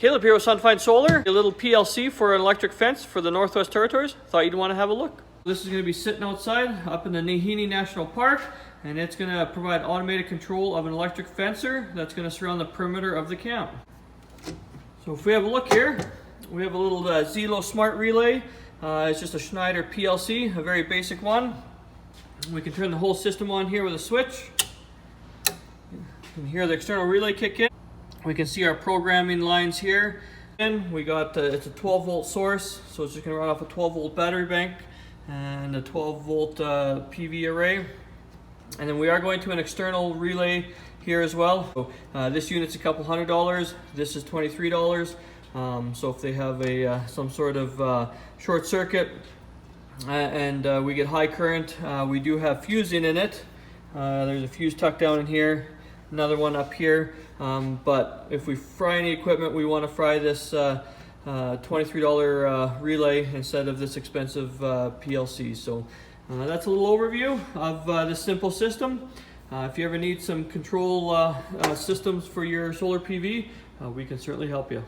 Caleb here with Sunfind Solar, a little PLC for an electric fence for the Northwest Territories. Thought you'd want to have a look. This is going to be sitting outside up in the Nahini National Park, and it's going to provide automated control of an electric fencer that's going to surround the perimeter of the camp. So if we have a look here, we have a little Zelo Smart Relay. It's just a Schneider PLC, a very basic one. We can turn the whole system on here with a switch. You can hear the external relay kick in. We can see our programming lines here. And we got, it's a 12 volt source, so it's just gonna run off a 12 volt battery bank and a 12 volt PV array. And then we are going to an external relay here as well. So, this unit's a couple $100, this is $23. So if they have a some sort of short circuit and we get high current, we do have fusing in it. There's a fuse tucked down in here, another one up here. But if we fry any equipment, we want to fry this $23 relay instead of this expensive PLC. So that's a little overview of this simple system. If you ever need some control systems for your solar PV, we can certainly help you.